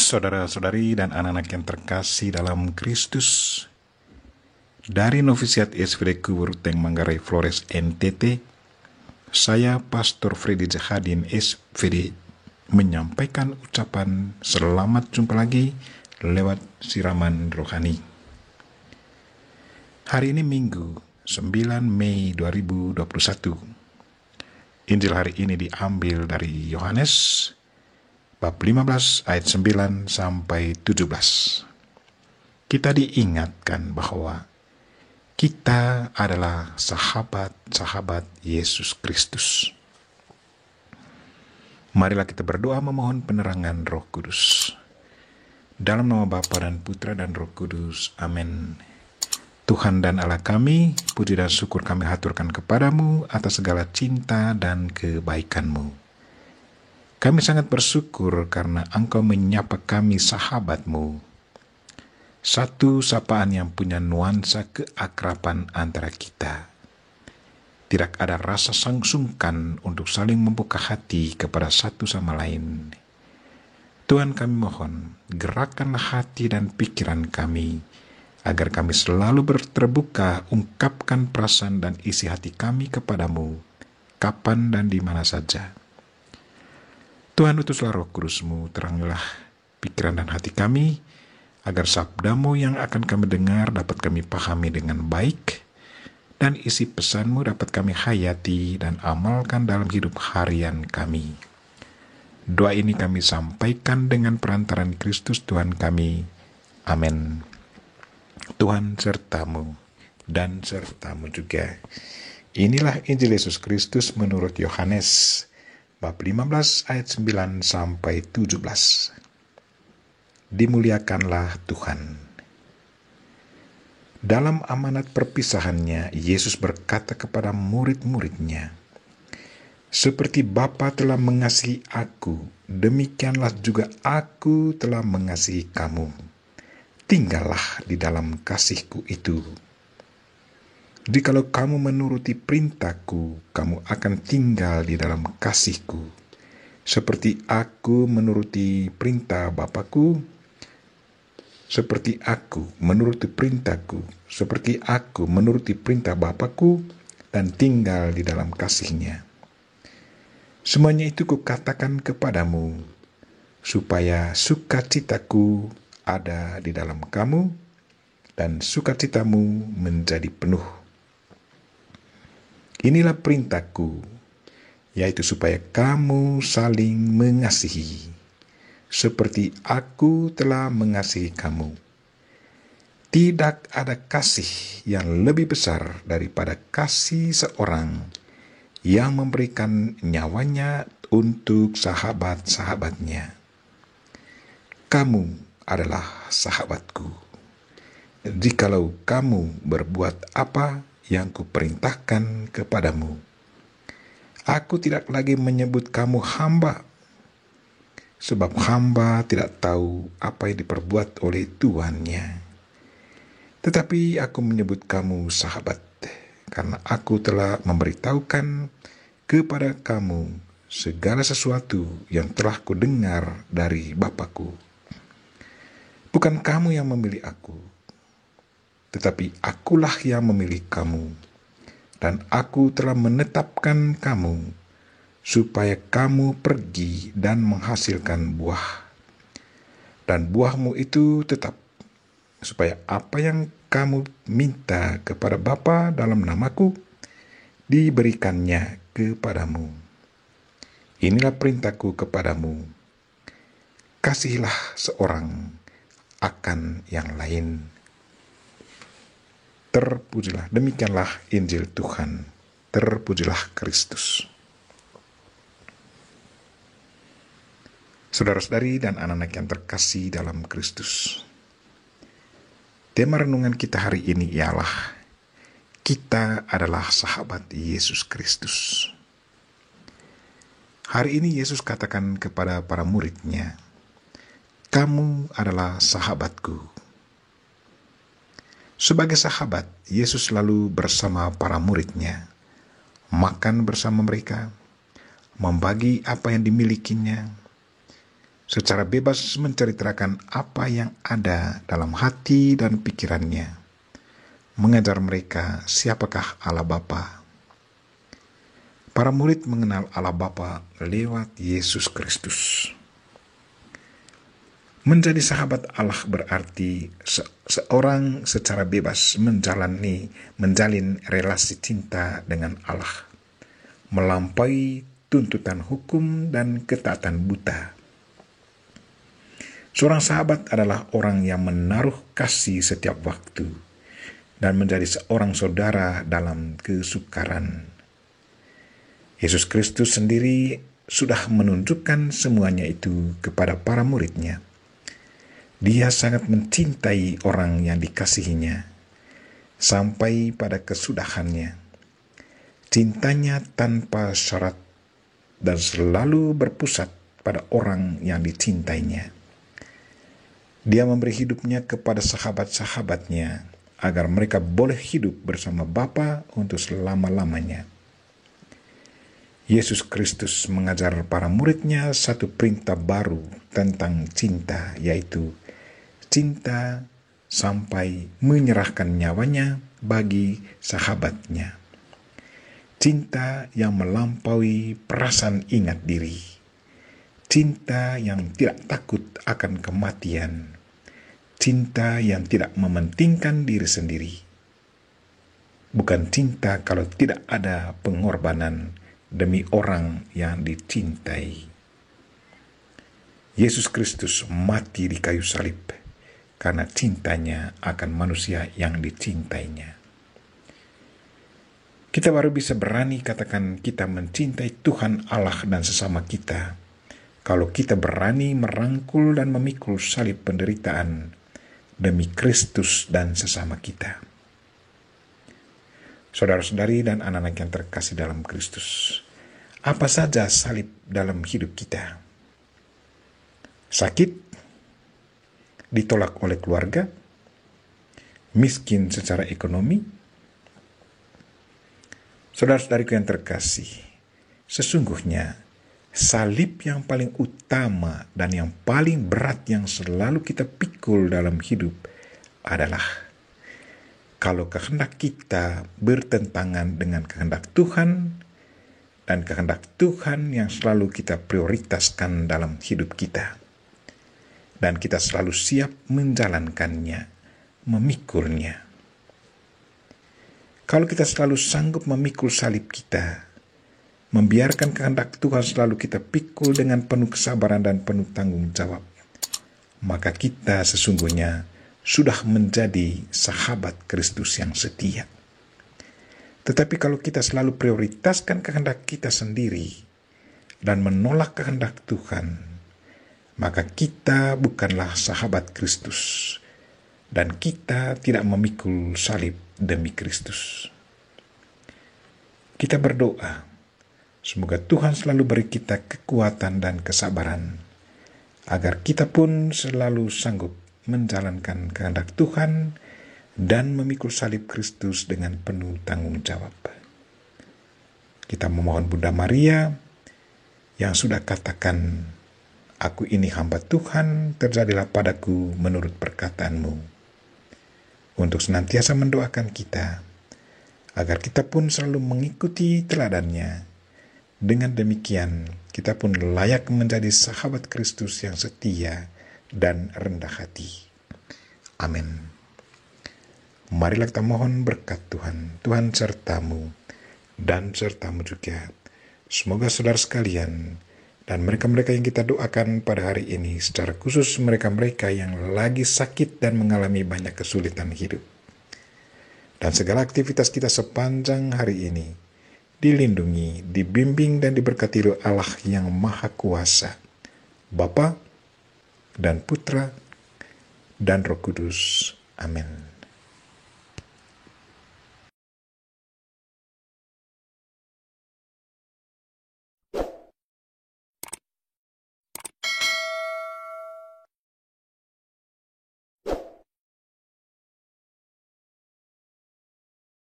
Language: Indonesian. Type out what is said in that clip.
Saudara-saudari dan anak-anak yang terkasih dalam Kristus, dari Novisiat SVD Kuburuteng Manggarai Flores NTT, saya Pastor Freddy Zahadin SVD menyampaikan ucapan selamat jumpa lagi lewat siraman rohani. Hari ini Minggu 9 Mei 2021. Injil hari ini diambil dari Yohanes bab 15 ayat 9 sampai 17. Kita diingatkan bahwa kita adalah sahabat-sahabat Yesus Kristus. Marilah kita berdoa memohon penerangan Roh Kudus. Dalam nama Bapa dan Putra dan Roh Kudus. Amin. Tuhan dan Allah kami, puji dan syukur kami haturkan kepadamu atas segala cinta dan kebaikan-Mu. Kami sangat bersyukur karena Engkau menyapa kami sahabat-Mu. Satu sapaan yang punya nuansa keakraban antara kita. Tidak ada rasa sungkan untuk saling membuka hati kepada satu sama lain. Tuhan, kami mohon, gerakkanlah hati dan pikiran kami, agar kami selalu terbuka ungkapkan perasaan dan isi hati kami kepadamu, kapan dan di mana saja. Tuhan, utuslah Roh Kudus-Mu, terangilah pikiran dan hati kami, agar sabda-Mu yang akan kami dengar dapat kami pahami dengan baik, dan isi pesan-Mu dapat kami hayati dan amalkan dalam hidup harian kami. Doa ini kami sampaikan dengan perantaran Kristus Tuhan kami. Amin. Tuhan serta-Mu dan serta-Mu juga. Inilah Injil Yesus Kristus menurut Yohanes bab 15 ayat 9 sampai 17. Dimuliakanlah Tuhan. Dalam amanat perpisahannya, Yesus berkata kepada murid-muridnya, "Seperti Bapa telah mengasihi aku, demikianlah juga aku telah mengasihi kamu. Tinggallah di dalam kasihku itu. Jikalau kamu menuruti perintahku, kamu akan tinggal di dalam kasihku. Seperti aku menuruti perintah Bapa-Ku, seperti aku menuruti perintah Bapa-Ku dan tinggal di dalam kasih-Nya. Semuanya itu kukatakan kepadamu, supaya sukacitaku ada di dalam kamu, dan sukacitamu menjadi penuh. Inilah perintahku, yaitu supaya kamu saling mengasihi, seperti aku telah mengasihi kamu. Tidak ada kasih yang lebih besar daripada kasih seorang yang memberikan nyawanya untuk sahabat-sahabatnya. Kamu adalah sahabatku, jikalau kamu berbuat apa yang kuperintahkan kepadamu. Aku tidak lagi menyebut kamu hamba, sebab hamba tidak tahu apa yang diperbuat oleh tuannya. Tetapi aku menyebut kamu sahabat, karena aku telah memberitahukan kepada kamu segala sesuatu yang telah kudengar dari Bapa-Ku. Bukan kamu yang memilih aku, tetapi akulah yang memilih kamu, dan aku telah menetapkan kamu, supaya kamu pergi dan menghasilkan buah. Dan buahmu itu tetap, supaya apa yang kamu minta kepada Bapa dalam namaku, diberikannya kepadamu. Inilah perintahku kepadamu, kasihilah seorang akan yang lain. Terpujilah, demikianlah Injil Tuhan. Terpujilah Kristus. Saudara-saudari dan anak-anak yang terkasih dalam Kristus, tema renungan kita hari ini ialah kita adalah sahabat Yesus Kristus. Hari ini Yesus katakan kepada para murid-Nya, "Kamu adalah sahabatku." Sebagai sahabat, Yesus selalu bersama para murid-Nya, makan bersama mereka, membagi apa yang dimilikinya, secara bebas menceritakan apa yang ada dalam hati dan pikirannya, mengajar mereka siapakah Allah Bapa. Para murid mengenal Allah Bapa lewat Yesus Kristus. Menjadi sahabat Allah berarti seorang secara bebas menjalin relasi cinta dengan Allah, melampaui tuntutan hukum dan ketaatan buta. Seorang sahabat adalah orang yang menaruh kasih setiap waktu dan menjadi seorang saudara dalam kesukaran. Yesus Kristus sendiri sudah menunjukkan semuanya itu kepada para muridnya. Dia sangat mencintai orang yang dikasihinya, sampai pada kesudahannya. Cintanya tanpa syarat dan selalu berpusat pada orang yang dicintainya. Dia memberi hidupnya kepada sahabat-sahabatnya, agar mereka boleh hidup bersama Bapa untuk selama-lamanya. Yesus Kristus mengajar para muridnya satu perintah baru tentang cinta, yaitu cinta sampai menyerahkan nyawanya bagi sahabatnya. Cinta yang melampaui perasaan ingat diri. Cinta yang tidak takut akan kematian. Cinta yang tidak mementingkan diri sendiri. Bukan cinta kalau tidak ada pengorbanan demi orang yang dicintai. Yesus Kristus mati di kayu salib karena cintanya akan manusia yang dicintainya. Kita baru bisa berani katakan kita mencintai Tuhan Allah dan sesama kita kalau kita berani merangkul dan memikul salib penderitaan demi Kristus dan sesama kita. Saudara-saudari dan anak-anak yang terkasih dalam Kristus, apa saja salib dalam hidup kita? Sakit, ditolak oleh keluarga, miskin secara ekonomi. Saudara-saudariku yang terkasih, sesungguhnya salib yang paling utama dan yang paling berat yang selalu kita pikul dalam hidup adalah kalau kehendak kita bertentangan dengan kehendak Tuhan, dan kehendak Tuhan yang selalu kita prioritaskan dalam hidup kita. Dan kita selalu siap menjalankannya, memikulnya. Kalau kita selalu sanggup memikul salib kita, membiarkan kehendak Tuhan selalu kita pikul dengan penuh kesabaran dan penuh tanggung jawab, maka kita sesungguhnya sudah menjadi sahabat Kristus yang setia. Tetapi kalau kita selalu prioritaskan kehendak kita sendiri dan menolak kehendak Tuhan, maka kita bukanlah sahabat Kristus, dan kita tidak memikul salib demi Kristus. Kita berdoa, semoga Tuhan selalu beri kita kekuatan dan kesabaran, agar kita pun selalu sanggup menjalankan kehendak Tuhan dan memikul salib Kristus dengan penuh tanggung jawab. Kita memohon Bunda Maria yang sudah katakan, "Aku ini hamba Tuhan, terjadilah padaku menurut perkataan-Mu," untuk senantiasa mendoakan kita, agar kita pun selalu mengikuti teladannya. Dengan demikian, kita pun layak menjadi sahabat Kristus yang setia dan rendah hati. Amin. Marilah kita mohon berkat Tuhan. Tuhan sertamu dan sertamu juga. Semoga saudara sekalian dan mereka-mereka yang kita doakan pada hari ini, secara khusus mereka-mereka yang lagi sakit dan mengalami banyak kesulitan hidup, dan segala aktivitas kita sepanjang hari ini dilindungi, dibimbing dan diberkati oleh Allah yang Maha Kuasa, Bapa dan Putra dan Roh Kudus. Amin.